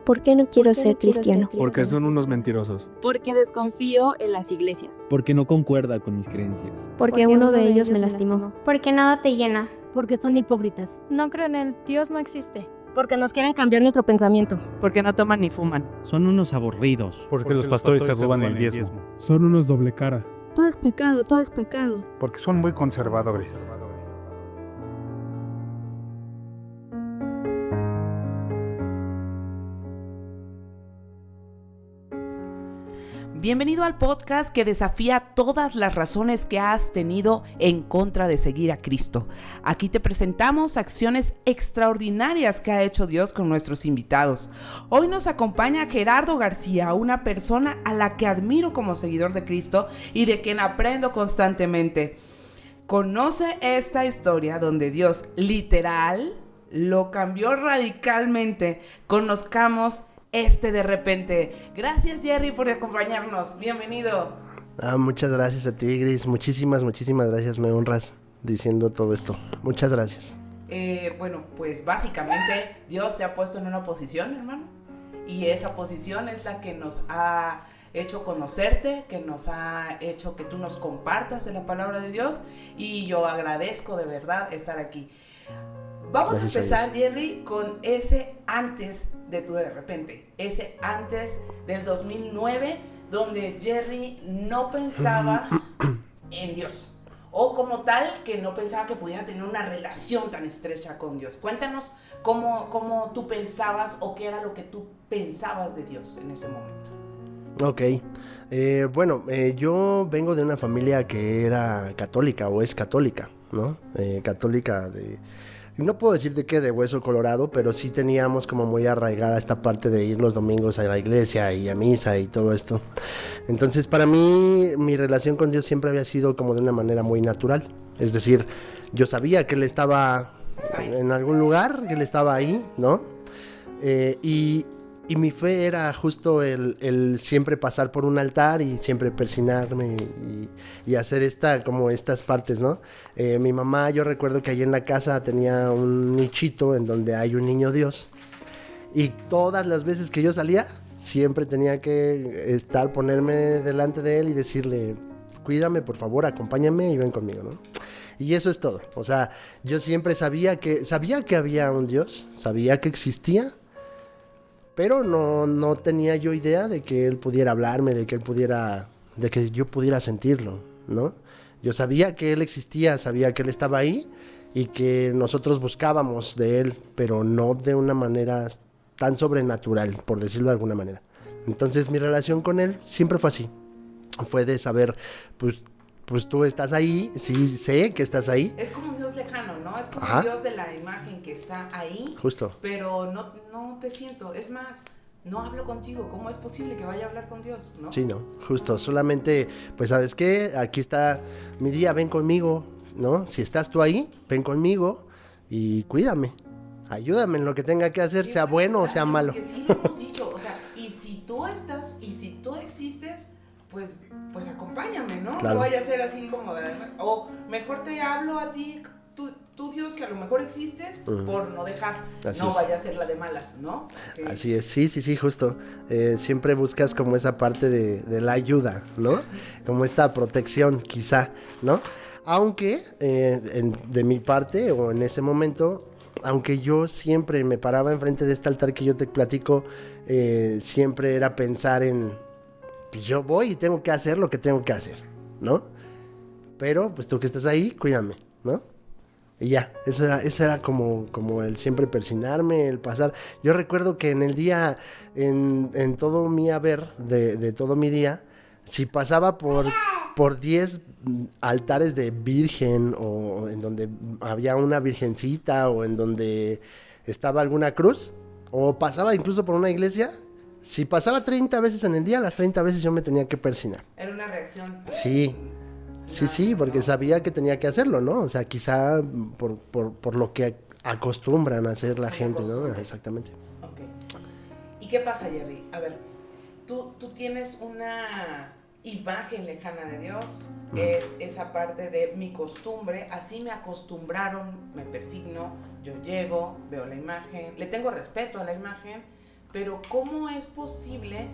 ¿Por qué no quiero ser cristiano? Porque son unos mentirosos. Porque desconfío en las iglesias. Porque no concuerda con mis creencias. Porque uno de ellos me lastimó. Porque nada te llena. Porque son hipócritas. No creo en él, Dios no existe. Porque nos quieren cambiar nuestro pensamiento. Porque no toman ni fuman. Son unos aburridos. Porque los pastores se roban el diezmo. Son unos doble cara. Todo es pecado, todo es pecado. Porque son muy conservadores. Bienvenido al podcast que desafía todas las razones que has tenido en contra de seguir a Cristo. Aquí te presentamos acciones extraordinarias que ha hecho Dios con nuestros invitados. Hoy nos acompaña Gerardo García, una persona a la que admiro como seguidor de Cristo y de quien aprendo constantemente. Conoce esta historia donde Dios literal lo cambió radicalmente. Conozcamos de repente. Gracias, Jerry, por acompañarnos. Bienvenido. Muchas gracias a ti, Gris. Muchísimas gracias. Me honras diciendo todo esto. Muchas gracias. Bueno, pues básicamente Dios te ha puesto en una posición, hermano. Y esa posición es la que nos ha hecho conocerte, que nos ha hecho que tú nos compartas de la palabra de Dios. Y yo agradezco de verdad estar aquí. Vamos a empezar, Jerry, con ese antes de tu de repente, ese antes del 2009, donde Jerry no pensaba en Dios, o como tal, que no pensaba que pudiera tener una relación tan estrecha con Dios. Cuéntanos cómo tú pensabas o qué era lo que tú pensabas de Dios en ese momento. Ok, yo vengo de una familia que era católica o es católica, ¿no? Católica de... No puedo decir de qué, de hueso colorado, pero sí teníamos como muy arraigada esta parte de ir los domingos a la iglesia y a misa y todo esto. Entonces, para mí, mi relación con Dios siempre había sido como de una manera muy natural. Es decir, yo sabía que Él estaba en algún lugar, que Él estaba ahí, ¿no? Y mi fe era justo el siempre pasar por un altar y siempre persignarme y hacer estas partes, ¿no? Mi mamá, yo recuerdo que allí en la casa tenía un nichito en donde hay un niño Dios. Y todas las veces que yo salía, siempre tenía que ponerme delante de él y decirle, cuídame, por favor, acompáñame y ven conmigo, ¿no? Y eso es todo. O sea, yo siempre sabía que había un Dios, sabía que existía, pero no tenía yo idea de que él pudiera hablarme, de que yo pudiera sentirlo, ¿no? Yo sabía que él existía, sabía que él estaba ahí y que nosotros buscábamos de él, pero no de una manera tan sobrenatural, por decirlo de alguna manera. Entonces mi relación con él siempre fue así. Fue de saber, pues tú estás ahí, sí sé que estás ahí. Es como un Dios lejano, ¿no? Es como Ajá. un Dios de la imagen que está ahí. Justo. Pero no te siento. Es más, no hablo contigo. ¿Cómo es posible que vaya a hablar con Dios, no? Sí, no, justo. Solamente, pues, ¿sabes qué? Aquí está mi día, ven conmigo, ¿no? Si estás tú ahí, ven conmigo y cuídame. Ayúdame en lo que tenga que hacer, sea bueno o sea malo. Porque sí lo hemos dicho, o sea, y si tú estás, y si tú existes, pues acompáñame, ¿no? Claro. No vaya a ser así como, o mejor te hablo a ti, tú Dios, que a lo mejor existes, por no dejar, Así no es. vaya a ser la de malas, ¿no? Okay. Así es, sí, justo. Siempre buscas como esa parte de la ayuda, ¿no? Como esta protección, quizá, ¿no? Aunque, de mi parte, o en ese momento, aunque yo siempre me paraba enfrente de este altar que yo te platico, siempre era pensar en... Pues yo voy y tengo que hacer lo que tengo que hacer, ¿no? Pero, pues tú que estás ahí, cuídame, ¿no? Y ya, eso era como el siempre persignarme, el pasar. Yo recuerdo que en el día, en todo mi haber, de todo mi día, si pasaba por 10 altares de virgen, o en donde había una virgencita, o en donde estaba alguna cruz, o pasaba incluso por una iglesia... Si pasaba 30 veces en el día, las 30 veces yo me tenía que persignar. Era una reacción. Sí, porque sabía que tenía que hacerlo, ¿no? O sea, quizá por lo que acostumbran a hacer la gente, ¿no? Exactamente. Ok. ¿Y qué pasa, Jerry? A ver, tú tienes una imagen lejana de Dios, es esa parte de mi costumbre, así me acostumbraron, me persigno, yo llego, veo la imagen, le tengo respeto a la imagen, pero ¿cómo es posible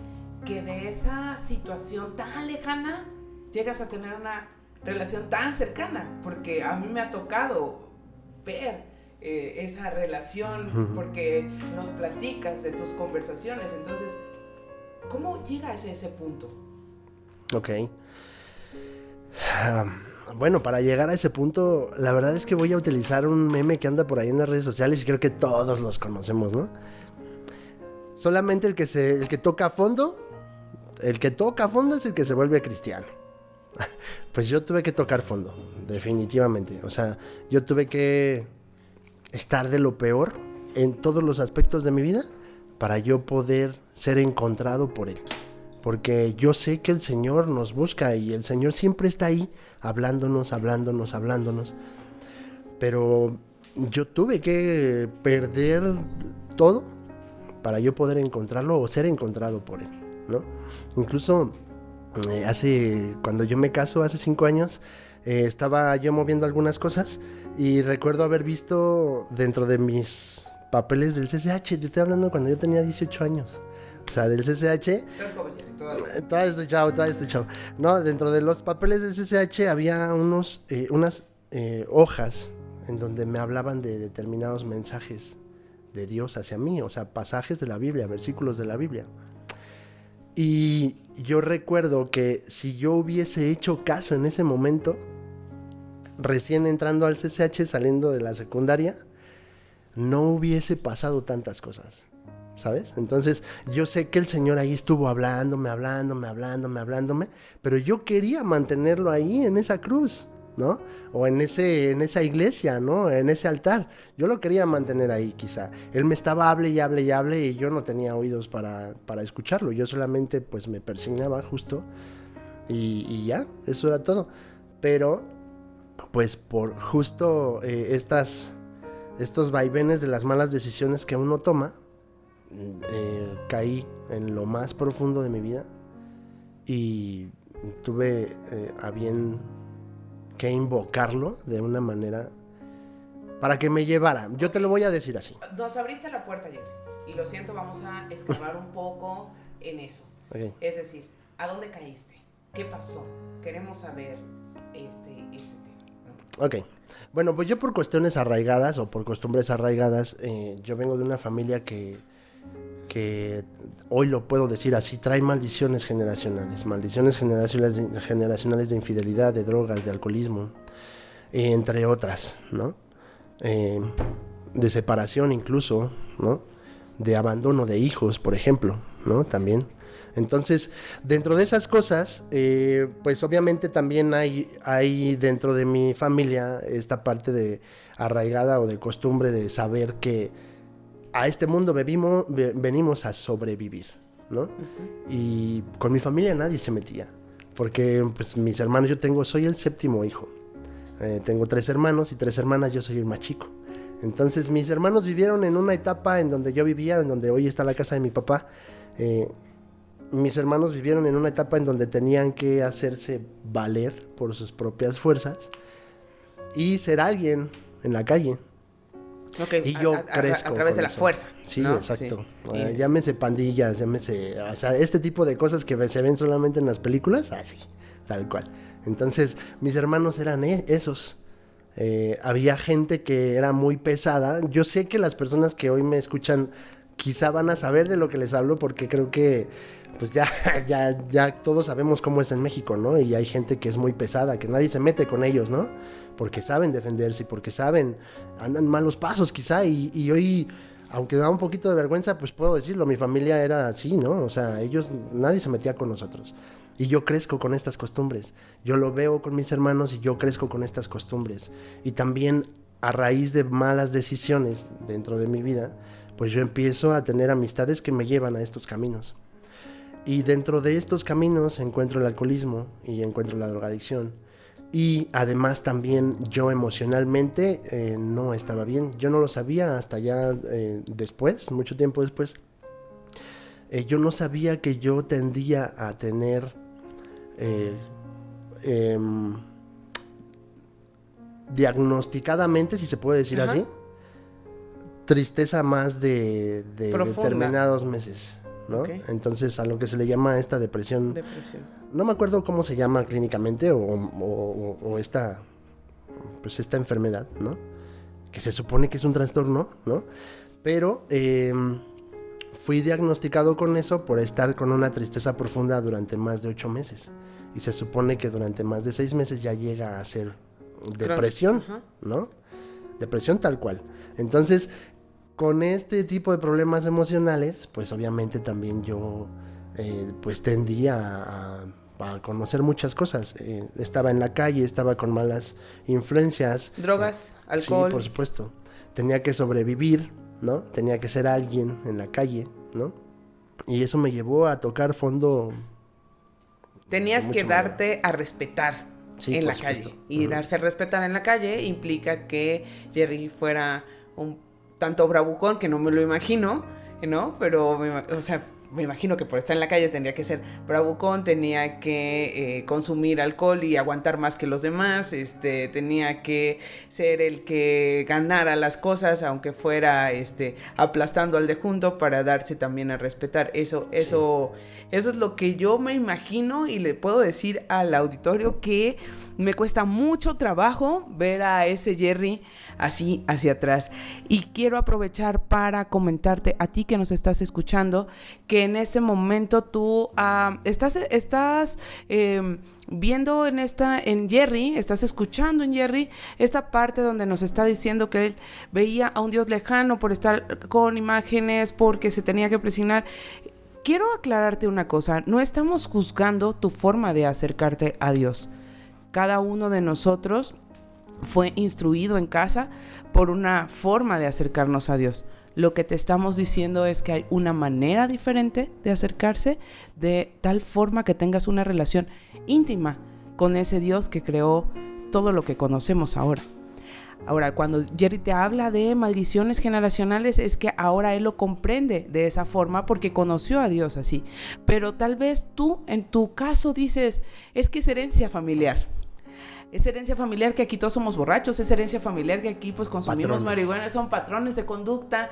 que de esa situación tan lejana llegas a tener una relación tan cercana? Porque a mí me ha tocado ver esa relación, porque nos platicas de tus conversaciones. Entonces, ¿cómo llegas a ese punto? Ok. Bueno, para llegar a ese punto, la verdad es que voy a utilizar un meme que anda por ahí en las redes sociales y creo que todos los conocemos, ¿no? Solamente el que toca a fondo, el que toca a fondo es el que se vuelve cristiano. Pues yo tuve que tocar fondo, definitivamente. O sea, yo tuve que estar de lo peor en todos los aspectos de mi vida para yo poder ser encontrado por Él. Porque yo sé que el Señor nos busca y el Señor siempre está ahí hablándonos. Pero yo tuve que perder todo para yo poder encontrarlo o ser encontrado por Él, ¿no? Incluso cuando yo me caso hace 5 años, estaba yo moviendo algunas cosas y recuerdo haber visto dentro de mis papeles del CCH, te estoy hablando cuando yo tenía 18 años, o sea, del CCH. Estás joven, Todavía estoy chavo. No, dentro de los papeles del CCH había unas hojas en donde me hablaban de determinados mensajes de Dios hacia mí, o sea, pasajes de la Biblia, versículos de la Biblia. Y yo recuerdo que si yo hubiese hecho caso en ese momento, recién entrando al CCH, saliendo de la secundaria, no hubiese pasado tantas cosas, ¿sabes? Entonces yo sé que el Señor ahí estuvo hablándome, pero yo quería mantenerlo ahí en esa cruz, ¿no? O en esa iglesia, ¿no? En ese altar. Yo lo quería mantener ahí, quizá. Él me estaba hable y yo no tenía oídos para escucharlo. Yo solamente pues me persignaba justo y ya, eso era todo. Pero pues por justo estos vaivenes de las malas decisiones que uno toma, caí en lo más profundo de mi vida y tuve a bien que invocarlo de una manera para que me llevara. Yo te lo voy a decir así. Nos abriste la puerta ayer y lo siento, vamos a escarbar un poco en eso. Okay. Es decir, ¿a dónde caíste? ¿Qué pasó? Queremos saber este tema, ¿no? Ok. Bueno, pues yo por cuestiones arraigadas o por costumbres arraigadas, yo vengo de una familia que hoy lo puedo decir así, trae maldiciones generacionales de infidelidad, de drogas, de alcoholismo, entre otras, ¿no? De separación incluso, ¿no? De abandono de hijos, por ejemplo, ¿no? También. Entonces, dentro de esas cosas, pues obviamente también hay dentro de mi familia esta parte de arraigada o de costumbre de saber que a este mundo venimos a sobrevivir, ¿no? Uh-huh. Y con mi familia nadie se metía, porque pues mis hermanos, soy el 7º hijo. Tengo 3 hermanos y 3 hermanas, yo soy el más chico. Entonces mis hermanos vivieron en una etapa en donde yo vivía, en donde hoy está la casa de mi papá. Mis hermanos vivieron en una etapa en donde tenían que hacerse valer por sus propias fuerzas y ser alguien en la calle. Okay, y yo crezco a través de la fuerza. Sí, ¿no? exacto. Sí. Llámese pandillas, o sea, este tipo de cosas que se ven solamente en las películas, así, tal cual. Entonces, mis hermanos eran esos. Había gente que era muy pesada. Yo sé que las personas que hoy me escuchan quizá van a saber de lo que les hablo, porque creo que pues ya todos sabemos cómo es en México, ¿no? Y hay gente que es muy pesada, que nadie se mete con ellos, ¿no? Porque saben defenderse y porque andan malos pasos quizá, y hoy, aunque da un poquito de vergüenza, pues puedo decirlo, mi familia era así, ¿no? O sea, nadie se metía con nosotros. Y yo crezco con estas costumbres. Yo lo veo con mis hermanos y yo crezco con estas costumbres. Y también a raíz de malas decisiones dentro de mi vida, pues yo empiezo a tener amistades que me llevan a estos caminos. Y dentro de estos caminos encuentro el alcoholismo y encuentro la drogadicción. Y además también yo emocionalmente no estaba bien. Yo no lo sabía hasta ya después, mucho tiempo después. Yo no sabía que yo tendía a tener diagnosticadamente, si se puede decir así, tristeza más de Profunda. determinados meses, ¿no? Ok. Entonces, a lo que se le llama esta depresión, no me acuerdo cómo se llama clínicamente o esta, pues esta enfermedad, ¿no? Que se supone que es un trastorno, ¿no? Pero fui diagnosticado con eso por estar con una tristeza profunda durante más de 8 meses. Y se supone que durante más de 6 meses ya llega a ser depresión, Ajá. ¿no? Depresión tal cual. Entonces, con este tipo de problemas emocionales, pues obviamente también yo pues tendía a conocer muchas cosas. Estaba en la calle, estaba con malas influencias. Drogas, alcohol. Sí, por supuesto. Tenía que sobrevivir, ¿no? Tenía que ser alguien en la calle, ¿no? Y eso me llevó a tocar fondo. Tenías de que mucha manera. darte a respetar Sí, en por la supuesto. calle. Y Ujú. darse a respetar en la calle implica que Jerry fuera un tanto bravucón, que no me lo imagino, ¿no? Pero, me imagino que por estar en la calle tendría que ser bravucón, tenía que consumir alcohol y aguantar más que los demás, tenía que ser el que ganara las cosas, aunque fuera aplastando al de junto para darse también a respetar. Eso es lo que yo me imagino, y le puedo decir al auditorio que me cuesta mucho trabajo ver a ese Jerry así hacia atrás. Y quiero aprovechar para comentarte a ti que nos estás escuchando que en este momento tú estás viendo en Jerry, estás escuchando en Jerry esta parte donde nos está diciendo que él veía a un Dios lejano por estar con imágenes, porque se tenía que presionar. Quiero aclararte una cosa, no estamos juzgando tu forma de acercarte a Dios. Cada uno de nosotros fue instruido en casa por una forma de acercarnos a Dios. Lo que te estamos diciendo es que hay una manera diferente de acercarse, de tal forma que tengas una relación íntima con ese Dios que creó todo lo que conocemos ahora. Ahora, cuando Jerry te habla de maldiciones generacionales, es que ahora él lo comprende de esa forma porque conoció a Dios así. Pero tal vez tú, en tu caso, dices, es que es herencia familiar. Es herencia familiar que aquí todos somos borrachos, es herencia familiar que aquí pues consumimos Patrones. marihuana, son patrones de conducta,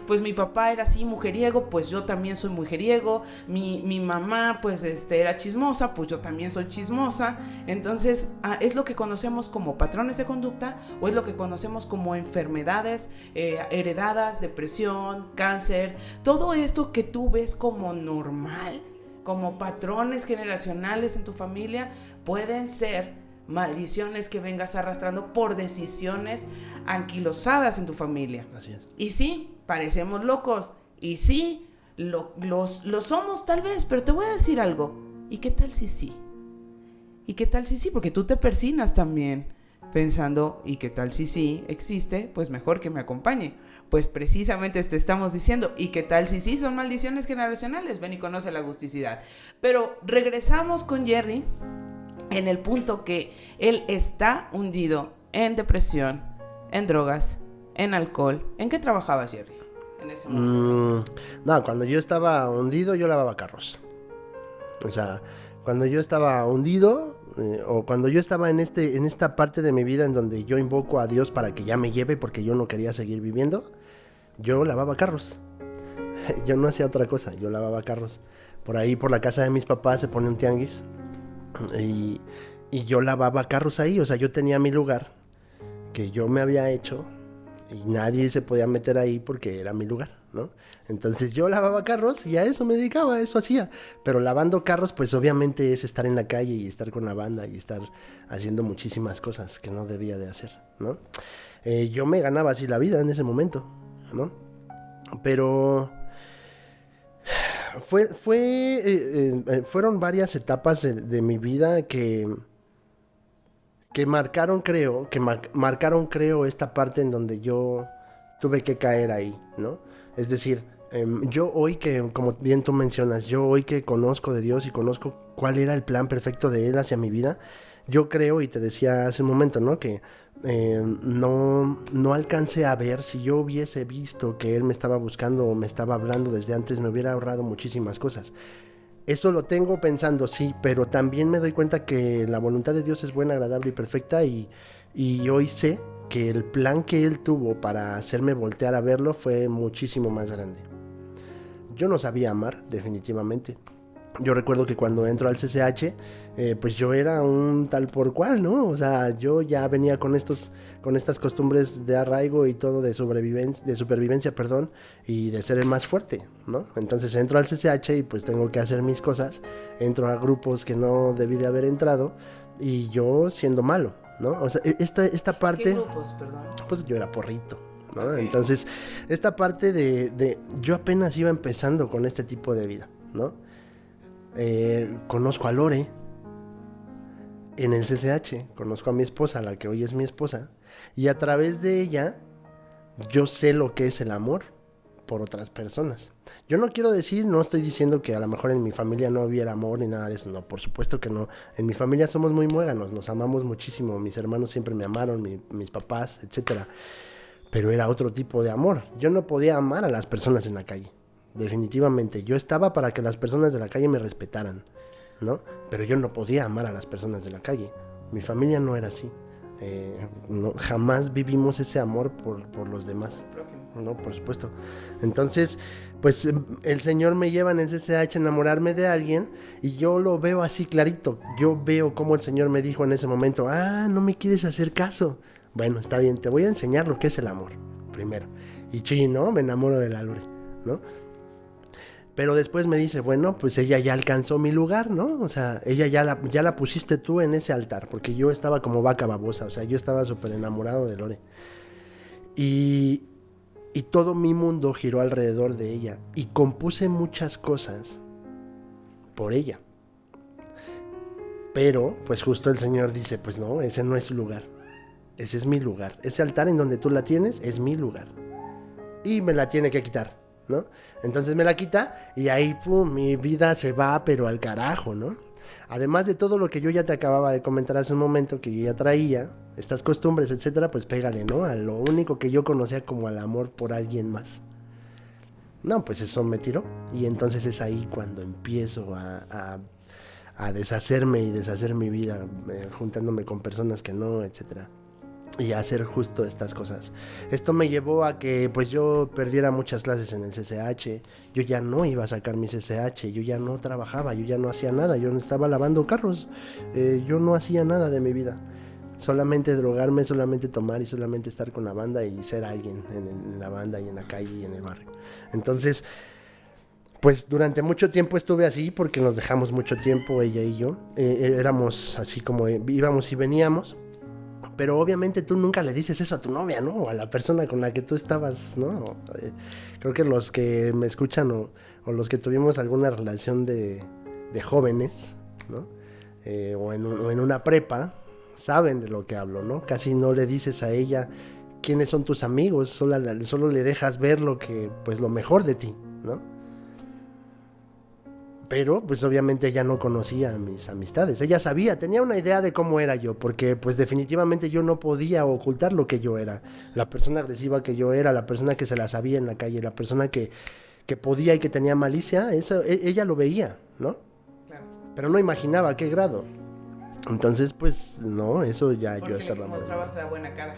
pues mi papá era así mujeriego, pues yo también soy mujeriego, mi mamá pues era chismosa, pues yo también soy chismosa. Entonces, ¿es lo que conocemos como patrones de conducta o es lo que conocemos como enfermedades heredadas, depresión, cáncer? Todo esto que tú ves como normal, como patrones generacionales en tu familia, pueden ser maldiciones que vengas arrastrando por decisiones anquilosadas en tu familia. Así es. Y sí, parecemos locos. Y sí, lo somos tal vez, pero te voy a decir algo. ¿Y qué tal si sí? ¿Y qué tal si sí? Porque tú te persignas también pensando, ¿y qué tal si sí existe? Pues mejor que me acompañe. Pues precisamente te estamos diciendo, ¿y qué tal si sí? Son maldiciones generacionales. Ven y conoce la agusticidad. Pero regresamos con Jerry en el punto que él está hundido en depresión, en drogas, en alcohol. ¿En qué trabajabas, Jerry, en ese momento? No, cuando yo estaba hundido, yo lavaba carros. O sea, cuando yo estaba hundido, o cuando yo estaba en esta parte de mi vida en donde yo invoco a Dios para que ya me lleve porque yo no quería seguir viviendo, yo lavaba carros. Yo no hacía otra cosa, yo lavaba carros. Por ahí, por la casa de mis papás, se pone un tianguis. Y yo lavaba carros ahí, o sea, yo tenía mi lugar que yo me había hecho y nadie se podía meter ahí porque era mi lugar, ¿no? Entonces yo lavaba carros y a eso me dedicaba, a eso hacía. Pero lavando carros, pues obviamente es estar en la calle y estar con la banda y estar haciendo muchísimas cosas que no debía de hacer, ¿no? Yo me ganaba así la vida en ese momento, ¿no? Pero fueron varias etapas de mi vida que marcaron, creo, esta parte en donde yo tuve que caer ahí, ¿no? Es decir, yo hoy que, como bien tú mencionas, yo hoy que conozco de Dios y conozco cuál era el plan perfecto de Él hacia mi vida, yo creo, y te decía hace un momento, ¿no? Que no alcancé a ver. Si yo hubiese visto que Él me estaba buscando o me estaba hablando desde antes, me hubiera ahorrado muchísimas cosas. Eso lo tengo pensando, sí, pero también me doy cuenta que la voluntad de Dios es buena, agradable y perfecta, y hoy sé que el plan que él tuvo para hacerme voltear a verlo fue muchísimo más grande. Yo no sabía amar, definitivamente. Yo recuerdo que cuando entro al CCH, pues yo era un tal por cual, ¿no? O sea, yo ya venía con estas costumbres de arraigo y todo de supervivencia, y de ser el más fuerte, ¿no? Entonces entro al CCH y pues tengo que hacer mis cosas, entro a grupos que no debí de haber entrado y yo siendo malo, ¿no? O sea, esta parte... ¿Qué grupos, perdón? Pues yo era porrito, ¿no? Okay. Entonces, esta parte de yo apenas iba empezando con este tipo de vida, ¿no? Conozco a Lore en el CCH, conozco a mi esposa, la que hoy es mi esposa, y a través de ella yo sé lo que es el amor por otras personas. Yo no estoy diciendo que a lo mejor en mi familia no hubiera amor ni nada de eso, no, por supuesto que no. En mi familia somos muy muéganos, nos amamos muchísimo, mis hermanos siempre me amaron, mis papás, etcétera. Pero era otro tipo de amor. Yo no podía amar a las personas en la calle. Definitivamente, yo estaba para que las personas de la calle me respetaran, ¿no? Pero yo no podía amar a las personas de la calle. Mi familia no era así. Jamás vivimos ese amor por los demás, ¿no? Por supuesto. Entonces, pues el Señor me lleva en el CCH a enamorarme de alguien y yo lo veo así clarito. Yo veo cómo el Señor me dijo en ese momento, no me quieres hacer caso. Bueno, está bien, te voy a enseñar lo que es el amor, primero. Y ¿no? Me enamoro de la Lore, ¿no? Pero después me dice, bueno, pues ella ya alcanzó mi lugar, ¿no? O sea, ella ya la pusiste tú en ese altar, porque yo estaba como vaca babosa, o sea, yo estaba súper enamorado de Lore. Y todo mi mundo giró alrededor de ella, y compuse muchas cosas por ella. Pero, pues justo el Señor dice, pues no, ese no es su lugar, ese es mi lugar. Ese altar en donde tú la tienes es mi lugar. Y me la tiene que quitar, ¿no? Entonces me la quita y ahí, pum, mi vida se va, pero al carajo, ¿no? Además de todo lo que yo ya te acababa de comentar hace un momento, que yo ya traía, estas costumbres, etcétera, pues pégale, ¿no? A lo único que yo conocía como el amor por alguien más. No, pues eso me tiró. Y entonces es ahí cuando empiezo a deshacerme y deshacer mi vida, juntándome con personas que no, etcétera. Y a hacer justo estas cosas. Esto me llevó a que pues yo perdiera muchas clases en el CCH. Yo ya no iba a sacar mi CCH. Yo ya no trabajaba, yo ya no hacía nada. Yo no estaba lavando carros. Yo no hacía nada de mi vida. Solamente drogarme, solamente tomar y solamente estar con la banda y ser alguien en la banda y en la calle y en el barrio. Entonces, pues durante mucho tiempo estuve así porque nos dejamos mucho tiempo ella y yo. Éramos así como íbamos y veníamos. Pero obviamente tú nunca le dices eso a tu novia, ¿no? O a la persona con la que tú estabas, ¿no? Creo que los que me escuchan o los que tuvimos alguna relación de jóvenes, ¿no? O en una prepa, saben de lo que hablo, ¿no? Casi no le dices a ella quiénes son tus amigos, solo le dejas ver lo mejor de ti, ¿no? Pero pues obviamente ella no conocía a mis amistades. Ella sabía, tenía una idea de cómo era yo, porque pues definitivamente yo no podía ocultar lo que yo era. La persona agresiva que yo era, la persona que se la sabía en la calle, la persona que podía y que tenía malicia, eso, ella lo veía, ¿no? Claro. Pero no imaginaba a qué grado. Entonces pues no, eso ya porque yo estaba... Porque mostrabas la buena cara.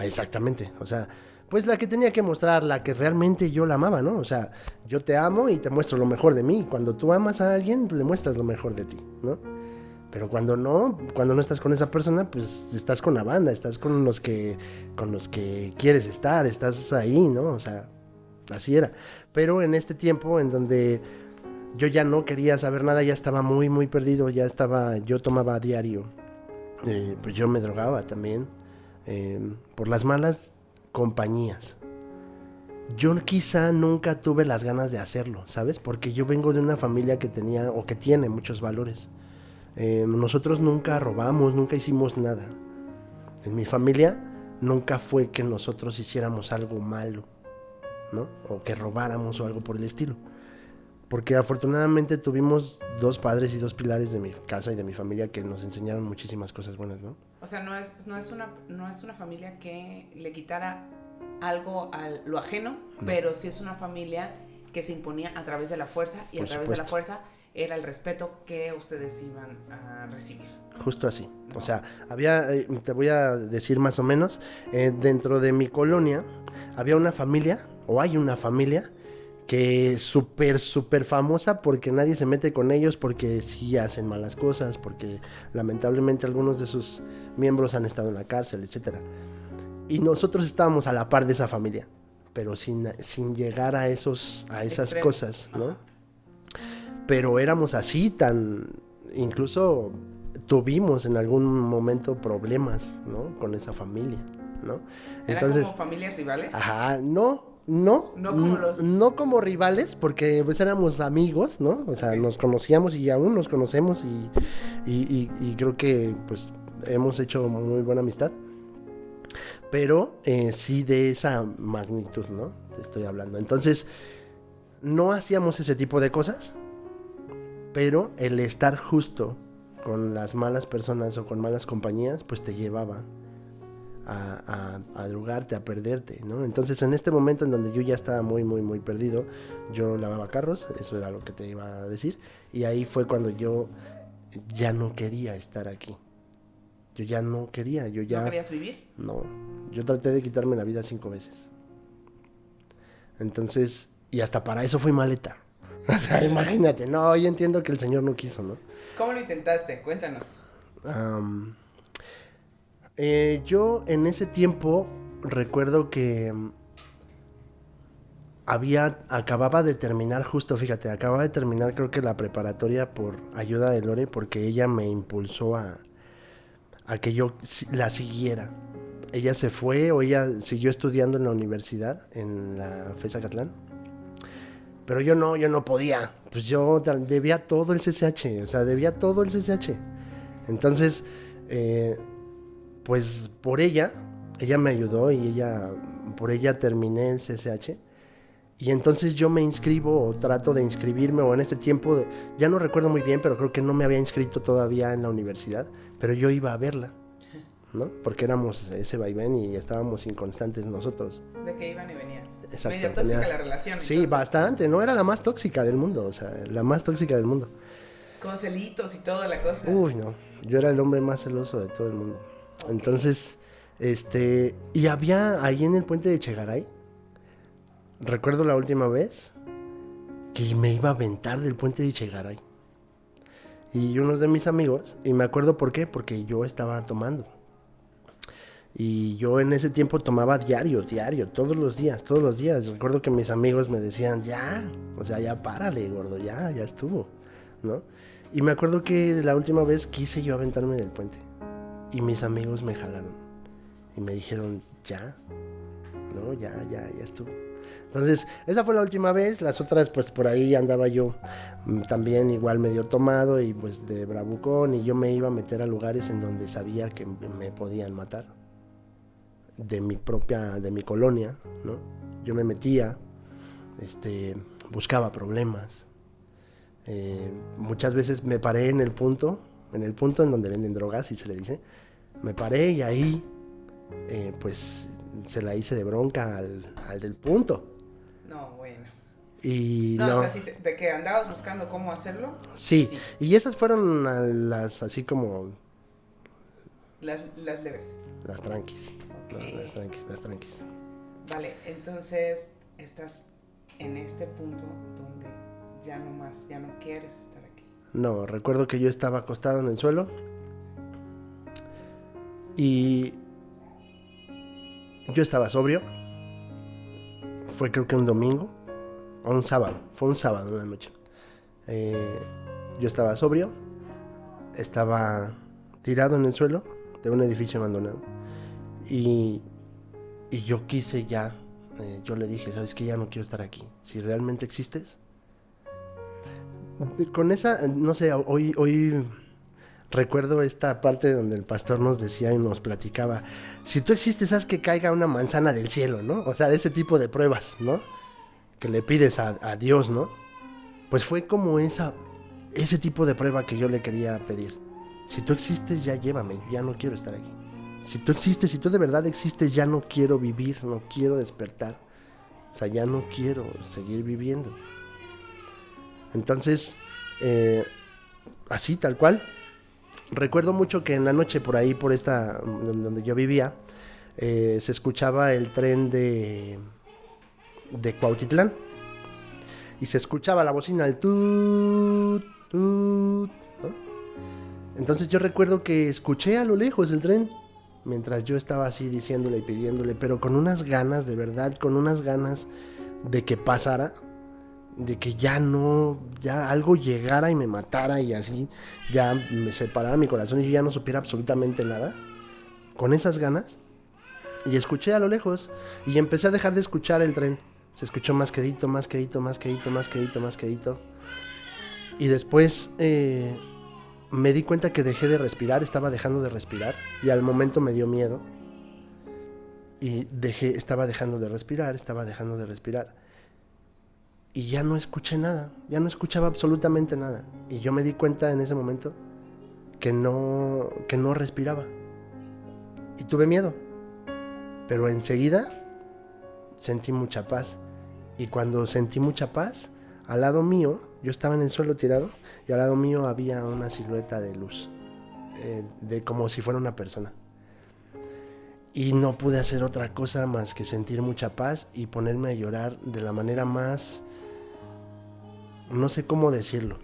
Exactamente, o sea... Pues la que tenía que mostrar, la que realmente yo la amaba, ¿no? O sea, yo te amo y te muestro lo mejor de mí. Cuando tú amas a alguien, le muestras lo mejor de ti, ¿no? Pero cuando no estás con esa persona, pues estás con la banda, estás con los que quieres estar, estás ahí, ¿no? O sea, así era. Pero en este tiempo en donde yo ya no quería saber nada, ya estaba muy, muy perdido, yo tomaba a diario. Pues yo me drogaba también. Por las malas compañías. Yo quizá nunca tuve las ganas de hacerlo, ¿sabes? Porque yo vengo de una familia que tenía o que tiene muchos valores. Nosotros nunca robamos, nunca hicimos nada. En mi familia nunca fue que nosotros hiciéramos algo malo, ¿no? O que robáramos o algo por el estilo. Porque afortunadamente tuvimos 2 padres y 2 pilares de mi casa y de mi familia que nos enseñaron muchísimas cosas buenas, ¿no? O sea, no es una familia que le quitara algo a lo ajeno, no. Pero sí es una familia que se imponía a través de la fuerza y por a través supuesto. De la fuerza era el respeto que ustedes iban a recibir. Justo así. O sea, había, te voy a decir más o menos, dentro de mi colonia había una familia, o hay una familia, que es súper famosa porque nadie se mete con ellos, porque sí hacen malas cosas, porque lamentablemente algunos de sus miembros han estado en la cárcel, etcétera. Y nosotros estábamos a la par de esa familia, pero sin llegar a esas Extremos. cosas, ¿no? Pero éramos así incluso tuvimos en algún momento problemas, ¿no? Con esa familia, ¿no? ¿Eran como familias rivales? Ajá, no como rivales, porque pues éramos amigos, ¿no? O sea, nos conocíamos y aún nos conocemos y creo que pues hemos hecho muy buena amistad. Pero sí de esa magnitud, ¿no? Te estoy hablando. Entonces, no hacíamos ese tipo de cosas, pero el estar justo con las malas personas o con malas compañías, pues te llevaba a drogarte, a perderte, ¿no? Entonces, en este momento en donde yo ya estaba muy perdido, yo lavaba carros, eso era lo que te iba a decir, y ahí fue cuando yo ya no quería estar aquí. Yo ya no quería, yo ya... ¿No querías vivir? No, yo traté de quitarme la vida 5 veces. Entonces, y hasta para eso fui maleta. O sea, imagínate, no, yo entiendo que el Señor no quiso, ¿no? ¿Cómo lo intentaste? Cuéntanos. Yo en ese tiempo recuerdo que acababa de terminar acababa de terminar creo que la preparatoria por ayuda de Lore, porque ella me impulsó a que yo la siguiera. Ella se fue o ella siguió estudiando en la universidad, en la FES Acatlán. Pero yo no podía. Pues yo debía todo el CCH, o sea, debía todo el CCH. Entonces, pues por ella me ayudó y por ella terminé el CCH. Y entonces yo me inscribo o trato de inscribirme, o en este tiempo, ya no recuerdo muy bien, pero creo que no me había inscrito todavía en la universidad, pero yo iba a verla, ¿no? Porque éramos ese vaivén y estábamos inconstantes nosotros. De que iban y venían. Exacto. Media tóxica la relación. Sí, entonces, bastante, no era la más tóxica del mundo, o sea, la más tóxica del mundo. con celitos y toda la cosa. Uy, no, yo era el hombre más celoso de todo el mundo. Okay. Entonces, y había ahí en el puente de Chegaray, recuerdo la última vez que me iba a aventar del puente de Chegaray. Y unos de mis amigos, y me acuerdo por qué, porque yo estaba tomando. Y yo en ese tiempo tomaba diario, todos los días. Recuerdo que mis amigos me decían, ya, o sea, ya párale, gordo, ya estuvo, ¿no? Y me acuerdo que la última vez quise yo aventarme del puente. Y mis amigos me jalaron. Y me dijeron, ya, no, ya estuvo. Entonces, esa fue la última vez. Las otras, pues por ahí andaba yo también igual medio tomado y pues de bravucón. Y yo me iba a meter a lugares en donde sabía que me podían matar. De mi colonia, ¿no? Yo me metía, buscaba problemas. Muchas veces me paré en el punto en donde venden drogas, y se le dice. Me paré y ahí, pues, se la hice de bronca al del punto. No, bueno. Y no. O sea, ¿sí de que andabas buscando cómo hacerlo? Sí, y esas fueron las así como... Las leves. Las tranquis. Okay. No, las tranquis. Vale, entonces estás en este punto donde ya no quieres estar aquí. No, recuerdo que yo estaba acostado en el suelo y yo estaba sobrio. Fue creo que un domingo o un sábado. Fue un sábado, una noche. Yo estaba sobrio, estaba tirado en el suelo de un edificio abandonado y yo quise ya, yo le dije, ¿sabes qué? Ya no quiero estar aquí. Si realmente existes, con esa, no sé, hoy recuerdo esta parte donde el pastor nos decía y nos platicaba, si tú existes, haz que caiga una manzana del cielo, ¿no? O sea, de ese tipo de pruebas, ¿no? Que le pides a Dios, ¿no? Pues fue como ese tipo de prueba que yo le quería pedir. Si tú existes, ya llévame, yo ya no quiero estar aquí. Si tú existes, si tú de verdad existes, ya no quiero vivir, no quiero despertar. O sea, ya no quiero seguir viviendo. Entonces, así, tal cual. Recuerdo mucho que en la noche por ahí, por esta, donde yo vivía, se escuchaba el tren de Cuautitlán. Y se escuchaba la bocina, el tut, tut, ¿no? Entonces yo recuerdo que escuché a lo lejos el tren, mientras yo estaba así diciéndole y pidiéndole, pero con unas ganas, de verdad, con unas ganas de que pasara, de que ya algo llegara y me matara y así, ya me separara mi corazón y yo ya no supiera absolutamente nada, con esas ganas, y escuché a lo lejos, y empecé a dejar de escuchar el tren. Se escuchó más quedito, más quedito, más quedito, más quedito, más quedito. Y después me di cuenta que dejé de respirar, estaba dejando de respirar. Y al momento me dio miedo. Y estaba dejando de respirar. Y ya no escuché nada, ya no escuchaba absolutamente nada. Y yo me di cuenta en ese momento que no respiraba. Y tuve miedo. Pero enseguida sentí mucha paz. Y cuando sentí mucha paz, al lado mío, yo estaba en el suelo tirado, y al lado mío había una silueta de luz, de como si fuera una persona. Y no pude hacer otra cosa más que sentir mucha paz y ponerme a llorar de la manera más... no sé cómo decirlo.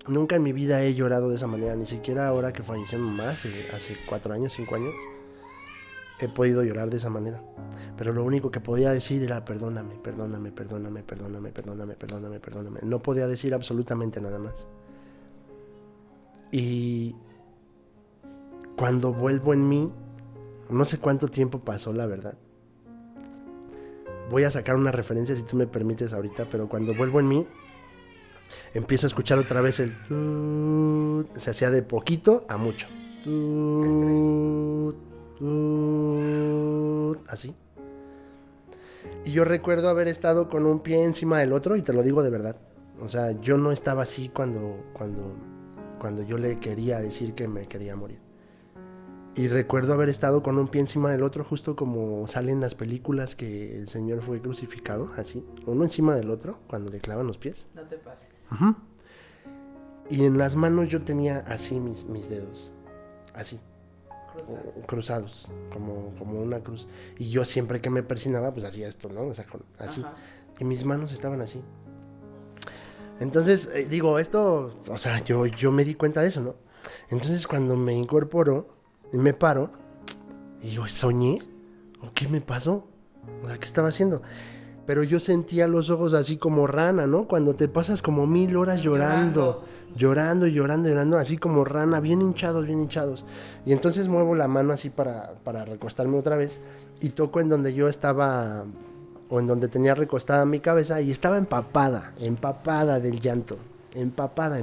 Nunca en mi vida he llorado de esa manera, ni siquiera ahora que falleció mi mamá, hace 4 años, 5 años. He podido llorar de esa manera. Pero lo único que podía decir era perdóname, perdóname, perdóname, perdóname, perdóname, perdóname, perdóname. No podía decir absolutamente nada más. Y cuando vuelvo en mí, no sé cuánto tiempo pasó, la verdad. Voy a sacar una referencia si tú me permites ahorita, pero cuando vuelvo en mí, empiezo a escuchar otra vez el tut. Se hacía de poquito a mucho. Tut. Así. Y yo recuerdo haber estado con un pie encima del otro, y te lo digo de verdad. O sea, yo no estaba así cuando yo le quería decir que me quería morir. Y recuerdo haber estado con un pie encima del otro, justo como salen las películas que el Señor fue crucificado, así, uno encima del otro, cuando le clavan los pies. No te pases. Uh-huh. Y en las manos yo tenía así mis dedos, así. Cruzados, como una cruz. Y yo siempre que me persinaba, pues hacía esto, ¿no? O sea, así. Ajá. Y mis manos estaban así. Entonces, digo, esto, o sea, yo me di cuenta de eso, ¿no? Entonces, cuando me incorporo y me paro, y digo, ¿soñé? ¿O qué me pasó? O sea, ¿qué estaba haciendo? Pero yo sentía los ojos así como rana, ¿no? Cuando te pasas como 1000 horas llorando, así como rana, bien hinchados. Y entonces muevo la mano así para recostarme otra vez, y toco en donde yo estaba, o en donde tenía recostada mi cabeza, y estaba empapada del llanto, empapada.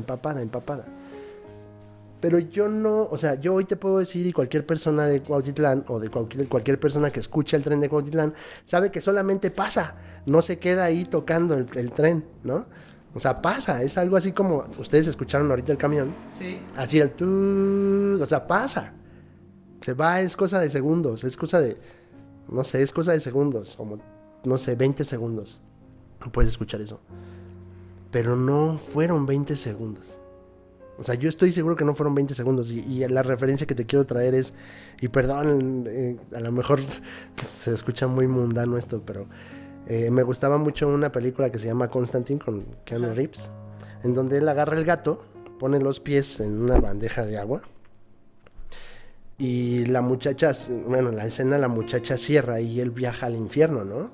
Pero yo no, o sea, yo hoy te puedo decir, y cualquier persona de Cuautitlán, o de cualquier persona que escuche el tren de Cuautitlán, sabe que solamente pasa, no se queda ahí tocando el tren, ¿no? O sea, pasa, es algo así como, ustedes escucharon ahorita el camión, sí, así el tut, o sea, pasa, se va, es cosa de segundos, es cosa de segundos, como, no sé, 20 segundos, puedes escuchar eso, pero no fueron 20 segundos. O sea, yo estoy seguro que no fueron 20 segundos. Y la referencia que te quiero traer es... Y perdón, a lo mejor se escucha muy mundano esto, pero... me gustaba mucho una película que se llama Constantine, con Keanu Reeves, en donde él agarra el gato, pone los pies en una bandeja de agua, y la muchacha... Bueno, en la escena la muchacha cierra y él viaja al infierno, ¿no?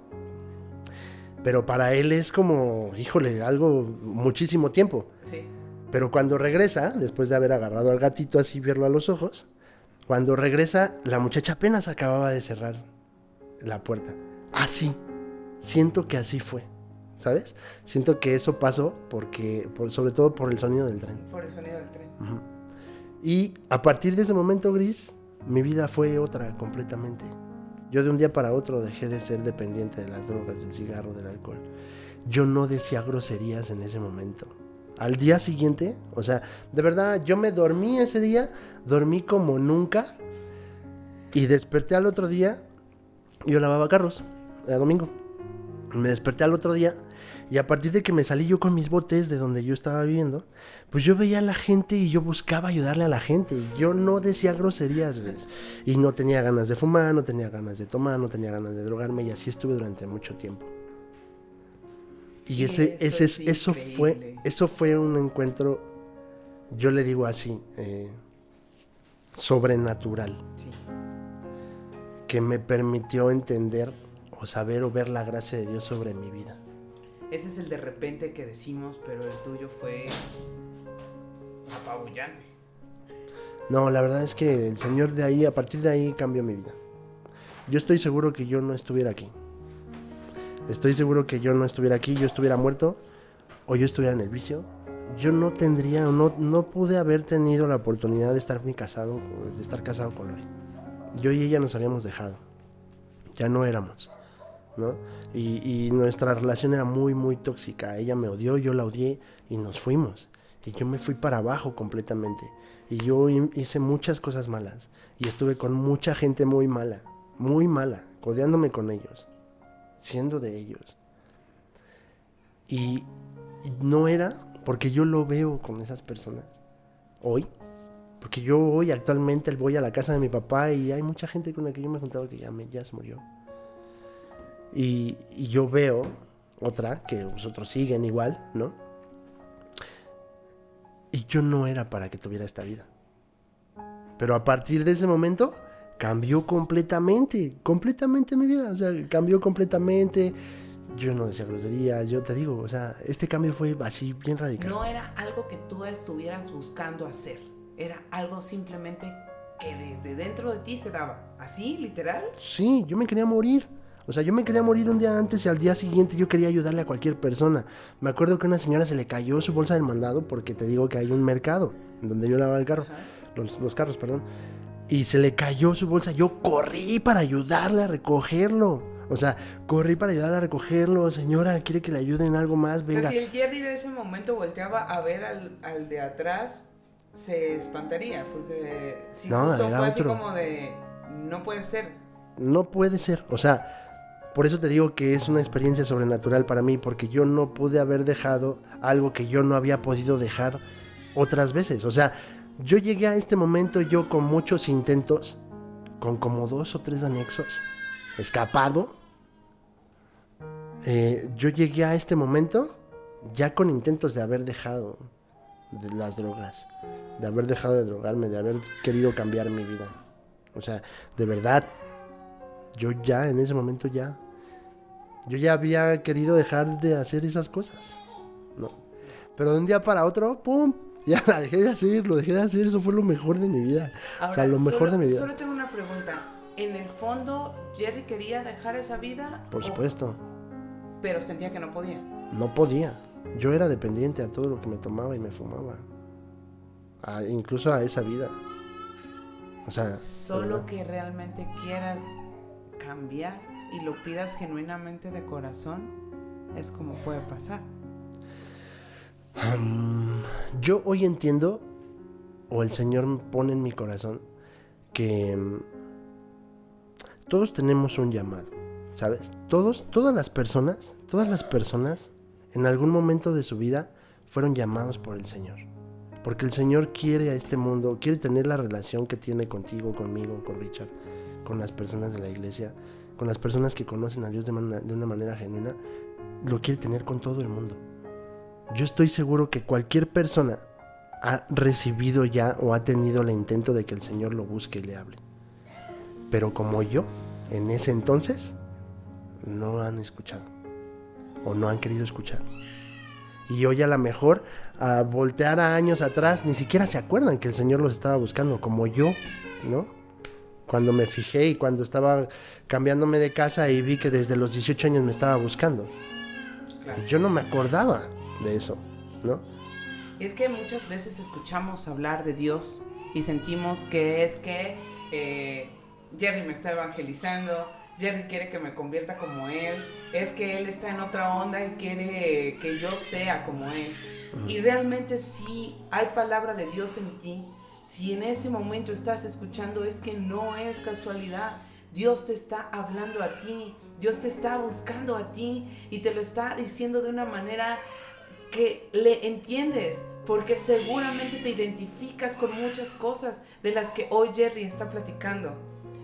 Pero para él es como... Híjole, algo... Muchísimo tiempo. Sí. Pero cuando regresa, después de haber agarrado al gatito así, verlo a los ojos, cuando regresa, la muchacha apenas acababa de cerrar la puerta. Así. Siento que así fue, ¿sabes? Siento que eso pasó sobre todo por el sonido del tren. Por el sonido del tren. Uh-huh. Y a partir de ese momento, Gris, mi vida fue otra completamente. Yo de un día para otro dejé de ser dependiente de las drogas, del cigarro, del alcohol. Yo no decía groserías en ese momento. Al día siguiente, o sea, de verdad, yo me dormí ese día, dormí como nunca, y desperté al otro día, yo lavaba carros, era domingo, me desperté al otro día, Y a partir de que me salí yo con mis botes de donde yo estaba viviendo, pues yo veía a la gente y yo buscaba ayudarle a la gente. Y yo no decía groserías, ¿ves? Y no tenía ganas de fumar, no tenía ganas de tomar, no tenía ganas de drogarme. Y así estuve durante mucho tiempo. Y eso fue un encuentro, yo le digo así, sobrenatural. Sí. Que me permitió entender o saber o ver la gracia de Dios sobre mi vida. Ese es el de repente que decimos, pero el tuyo fue apabullante. No, la verdad es que el Señor de ahí, a partir de ahí, cambió mi vida. Yo estoy seguro que yo no estuviera aquí. Estoy seguro que yo no estuviera aquí, yo estuviera muerto, o yo estuviera en el vicio. Yo no tendría, no pude haber tenido la oportunidad de estar casado con Lori. Yo y ella nos habíamos dejado. Ya no éramos, ¿no? Y nuestra relación era muy, muy tóxica. Ella me odió, yo la odié y nos fuimos. Y yo me fui para abajo completamente. Y yo hice muchas cosas malas. Y estuve con mucha gente muy mala, codeándome con ellos, siendo de ellos. Y no era porque yo lo veo con esas personas hoy. Porque yo hoy actualmente voy a la casa de mi papá y hay mucha gente con la que yo me he juntado que ya se murió. Y yo veo otra, que vosotros siguen igual, ¿no? Y yo no era para que tuviera esta vida. Pero a partir de ese momento cambió completamente mi vida. O sea, cambió completamente. Yo no decía groserías, yo te digo, o sea, este cambio fue así bien radical. No era algo que tú estuvieras buscando hacer. Era algo simplemente que desde dentro de ti se daba. ¿Así, literal? Sí, yo me quería morir. O sea, yo me quería morir un día antes y al día siguiente yo quería ayudarle a cualquier persona. Me acuerdo que a una señora se le cayó su bolsa del mandado porque te digo que hay un mercado donde yo lavaba el carro, los carros, perdón. Y se le cayó su bolsa. Yo corrí para ayudarle a recogerlo. O sea, corrí para ayudarle a recogerlo. Señora, ¿quiere que le ayude en algo más? Venga. O sea, si el Jerry de ese momento volteaba a ver al de atrás, se espantaría. Porque si no, justo era fue así otro. como de, no puede ser. No puede ser. O sea, por eso te digo que es una experiencia sobrenatural para mí. Porque yo no pude haber dejado algo que yo no había podido dejar otras veces. O sea, yo llegué a este momento yo con muchos intentos, con como 2 o 3 anexos, escapado. Yo llegué a este momento ya con intentos de haber dejado de las drogas, de haber dejado de drogarme, de haber querido cambiar mi vida. O sea, de verdad, yo ya en ese momento yo ya había querido dejar de hacer esas cosas, ¿no? Pero de un día para otro, ¡pum!, ya la dejé de hacer, lo dejé de hacer. Eso fue lo mejor de mi vida. Ahora, o sea, lo mejor de mi vida. Solo tengo una pregunta. En el fondo, ¿Jerry quería dejar esa vida? Por supuesto. Pero sentía que no podía. No podía. Yo era dependiente a todo lo que me tomaba y me fumaba. Incluso a esa vida. O sea, Solo que realmente quieras cambiar y lo pidas genuinamente de corazón, es como puede pasar. Yo hoy entiendo, o el Señor me pone en mi corazón, que todos tenemos un llamado, ¿sabes? Todas las personas, en algún momento de su vida fueron llamados por el Señor. Porque el Señor quiere a este mundo, quiere tener la relación que tiene contigo, conmigo, con Richard, con las personas de la iglesia, con las personas que conocen a Dios de una manera genuina. Lo quiere tener con todo el mundo. Yo estoy seguro que cualquier persona ha recibido ya o ha tenido el intento de que el Señor lo busque y le hable. Pero como yo, en ese entonces, no han escuchado o no han querido escuchar. Y hoy a lo mejor, a voltear a años atrás, ni siquiera se acuerdan que el Señor los estaba buscando, como yo, ¿no? Cuando me fijé y cuando estaba cambiándome de casa y vi que desde los 18 años me estaba buscando. Claro. Yo no me acordaba de eso, ¿no? Es que muchas veces escuchamos hablar de Dios y sentimos que es que Jerry me está evangelizando, Jerry quiere que me convierta como él, es que él está en otra onda y quiere que yo sea como él. Y realmente si hay palabra de Dios en ti, si en ese momento estás escuchando, es que no es casualidad. Dios te está hablando a ti, Dios te está buscando a ti y te lo está diciendo de una manera que le entiendes, porque seguramente te identificas con muchas cosas de las que hoy Jerry está platicando.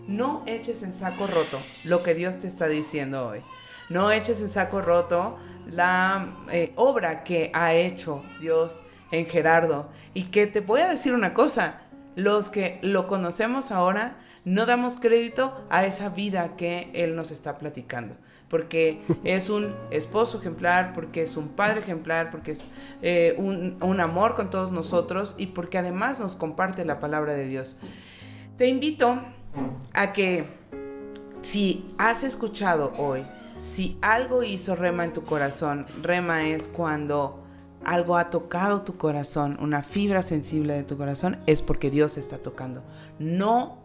No eches en saco roto lo que Dios te está diciendo hoy. No eches en saco roto la obra que ha hecho Dios en Gerardo. Y que te voy a decir una cosa, los que lo conocemos ahora no damos crédito a esa vida que Él nos está platicando. Porque es un esposo ejemplar, porque es un padre ejemplar, porque es un amor con todos nosotros y porque además nos comparte la palabra de Dios. Te invito a que si has escuchado hoy, si algo hizo rema en tu corazón, rema es cuando algo ha tocado tu corazón, una fibra sensible de tu corazón, es porque Dios está tocando. No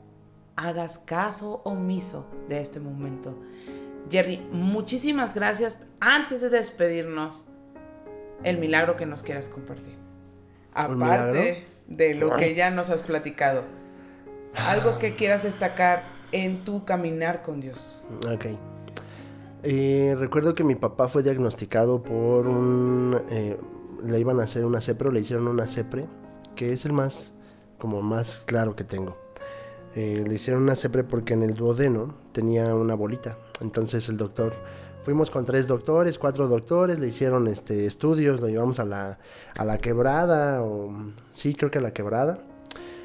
hagas caso omiso de este momento. Jerry, muchísimas gracias. Antes de despedirnos, el milagro que nos quieras compartir. Aparte de lo que ya nos has platicado, algo que quieras destacar en tu caminar con Dios. Ok. Recuerdo que mi papá fue diagnosticado por le iban a hacer una CEPRE, le hicieron una CEPRE, que es el más claro que tengo. Le hicieron una CEPRE porque en el duodeno tenía una bolita. Entonces el doctor, fuimos con 4 doctores, le hicieron estudios, lo llevamos a la Quebrada, sí, creo que a la Quebrada.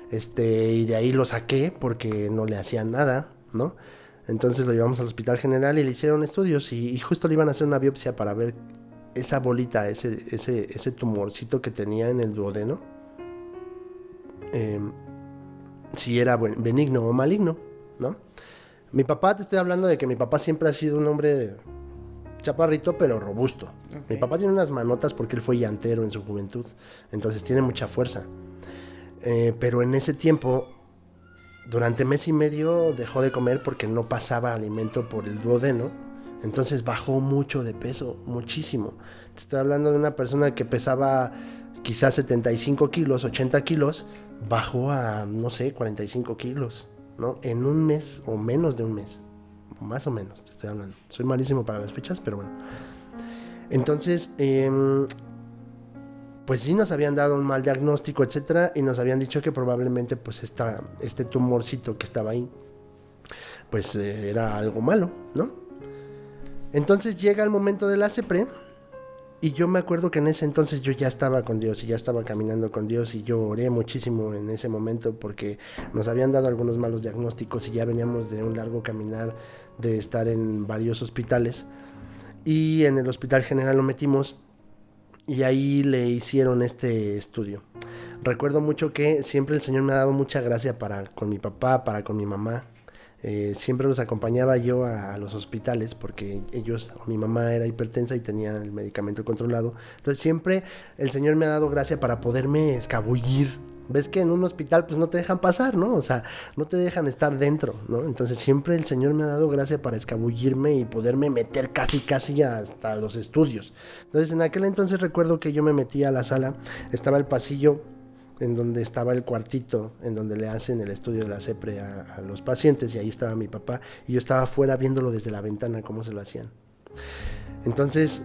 Y de ahí lo saqué porque no le hacían nada, ¿no? Entonces lo llevamos al Hospital General y le hicieron estudios y justo le iban a hacer una biopsia para ver esa bolita, ese tumorcito que tenía en el duodeno, si era benigno o maligno, ¿no? Mi papá, te estoy hablando de que mi papá siempre ha sido un hombre chaparrito pero robusto. Okay. Mi papá tiene unas manotas porque él fue llantero en su juventud, entonces tiene mucha fuerza. Pero en ese tiempo, durante mes y medio dejó de comer porque no pasaba alimento por el duodeno. Entonces bajó mucho de peso, muchísimo. Te estoy hablando de una persona que pesaba quizás 75 kilos, 80 kilos, bajó a, no sé, 45 kilos, ¿no? En un mes o menos de un mes, más o menos te estoy hablando. Soy malísimo para las fechas, pero bueno. Entonces, pues sí nos habían dado un mal diagnóstico, etcétera, y nos habían dicho que probablemente pues este tumorcito que estaba ahí, pues era algo malo, ¿no? Entonces llega el momento de la CEPRE y yo me acuerdo que en ese entonces yo ya estaba con Dios y ya estaba caminando con Dios y yo oré muchísimo en ese momento porque nos habían dado algunos malos diagnósticos y ya veníamos de un largo caminar de estar en varios hospitales y en el Hospital General lo metimos y ahí le hicieron este estudio. Recuerdo mucho que siempre el Señor me ha dado mucha gracia con mi papá, con mi mamá. Siempre los acompañaba yo a los hospitales porque mi mamá era hipertensa y tenía el medicamento controlado. Entonces siempre el Señor me ha dado gracia para poderme escabullir. Ves que en un hospital pues no te dejan pasar, ¿no? O sea, no te dejan estar dentro, ¿no? Entonces siempre el Señor me ha dado gracia para escabullirme y poderme meter casi hasta los estudios. Entonces en aquel entonces recuerdo que yo me metí a la sala, estaba el pasillo en donde estaba el cuartito, en donde le hacen el estudio de la CEPRE a los pacientes, y ahí estaba mi papá, y yo estaba afuera viéndolo desde la ventana, cómo se lo hacían. Entonces,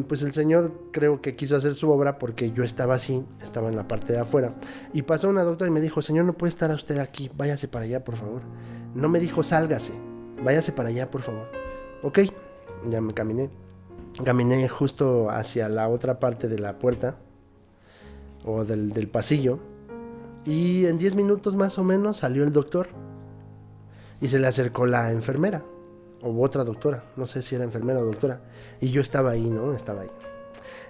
pues el Señor creo que quiso hacer su obra, porque yo estaba así, estaba en la parte de afuera, y pasó una doctora y me dijo: Señor, no puede estar usted aquí, váyase para allá, por favor. No me dijo sálgase, váyase para allá, por favor. Ok, ya me caminé justo hacia la otra parte de la puerta, o del pasillo, y en 10 minutos más o menos salió el doctor y se le acercó la enfermera o otra doctora, no sé si era enfermera o doctora, y yo estaba ahí, ¿no? Estaba ahí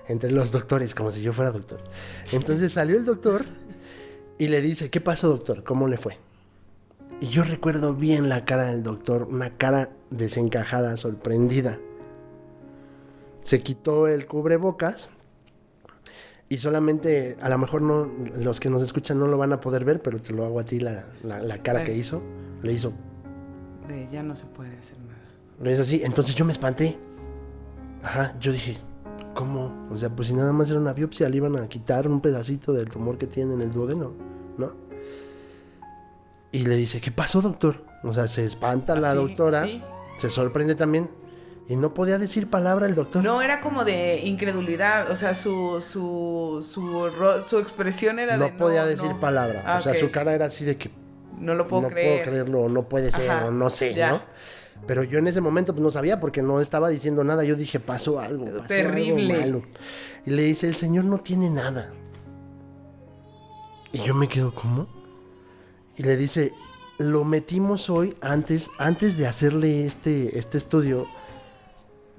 entre los doctores, como si yo fuera doctor. Entonces salió el doctor y le dice: ¿qué pasó, doctor? ¿Cómo le fue? Y yo recuerdo bien la cara del doctor, una cara desencajada, sorprendida. Se quitó el cubrebocas y solamente, a lo mejor no, los que nos escuchan no lo van a poder ver, pero te lo hago a ti, la cara que hizo. Le hizo. Ya no se puede hacer nada. Lo hizo así, entonces yo me espanté. Ajá, yo dije, ¿cómo? O sea, pues si nada más era una biopsia, le iban a quitar un pedacito del tumor que tiene en el duodeno, ¿no? Y le dice: ¿qué pasó, doctor? O sea, se espanta la doctora. Sí. Se sorprende también y no podía decir palabra el doctor. No, era como de incredulidad, o sea, su expresión era No de podía decir palabra. Ah, o sea, ok. su cara era así de que No lo puedo no creer. puedo creerlo, o no puede ser, Ajá, o no sé, ya. ¿no? Pero yo en ese momento pues, no sabía porque no estaba diciendo nada. Yo dije, pasó algo Terrible. malo. Y le dice, el señor no tiene nada. Y yo me quedo, ¿cómo? Y le dice, lo metimos hoy antes de hacerle este estudio.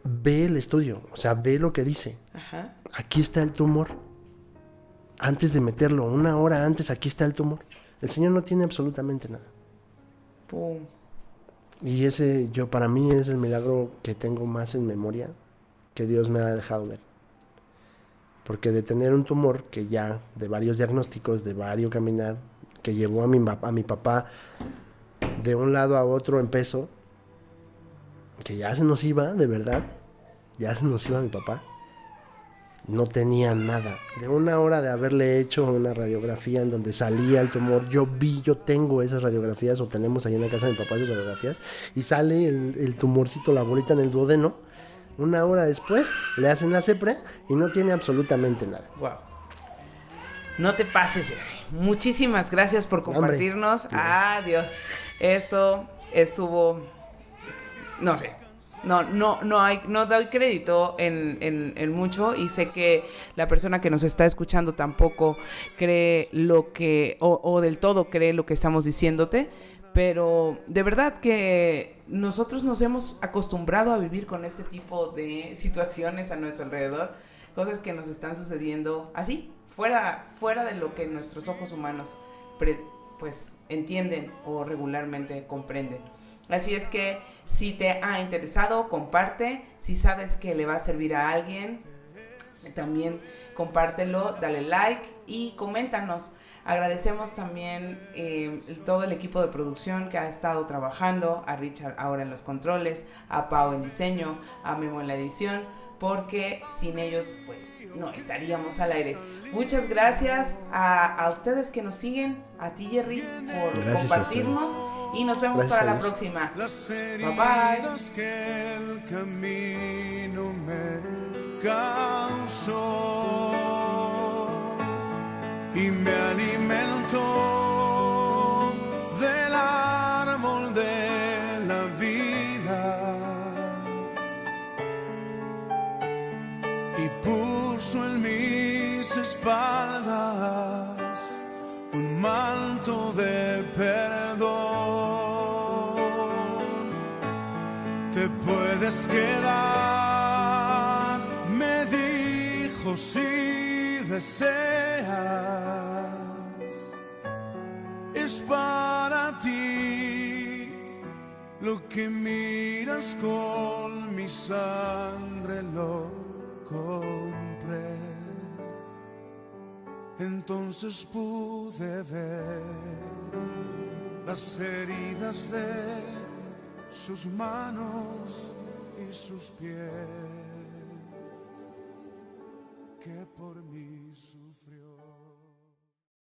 Ve el estudio, o sea, ve lo que dice. Ajá. Aquí está el tumor. Antes de meterlo, 1 hora antes, aquí está el tumor. El señor no tiene absolutamente nada. Pum. Y ese, para mí es el milagro que tengo más en memoria que Dios me ha dejado ver. Porque de tener un tumor que ya, de varios diagnósticos, de varios caminar, que llevó a mi papá de un lado a otro en peso, que ya se nos iba, de verdad, ya se nos iba mi papá. No tenía nada. De 1 hora de haberle hecho una radiografía en donde salía el tumor, yo tengo esas radiografías, o tenemos ahí en la casa de mi papá esas radiografías, y sale el tumorcito, la bolita en el duodeno. 1 hora después le hacen la CEPRE y no tiene absolutamente nada. Wow. No te pases, Jerry. Muchísimas gracias por compartirnos. Adiós. Esto estuvo, no sé. No doy crédito en mucho, y sé que la persona que nos está escuchando tampoco cree lo que, o del todo cree lo que estamos diciéndote, pero de verdad que nosotros nos hemos acostumbrado a vivir con este tipo de situaciones a nuestro alrededor, cosas que nos están sucediendo así, fuera de lo que nuestros ojos humanos pues entienden o regularmente comprenden. Así es que si te ha interesado, comparte. Si sabes que le va a servir a alguien, también compártelo, dale like y coméntanos. Agradecemos también todo el equipo de producción que ha estado trabajando, a Richard ahora en los controles, a Pau en diseño, a Memo en la edición, porque sin ellos pues no estaríamos al aire. Muchas gracias a ustedes que nos siguen, a ti, Jerry, por compartirnos, y nos vemos para la próxima. Bye bye. Que el camino me causó y me alimentó del árbol de la vida y puso en mis espaldas un manto de perdón. Te puedes quedar, me dijo, si deseas, es para ti lo que miras con mi sangre lo compré. Entonces pude ver las heridas de sus manos y sus pies, que por mí sufrió.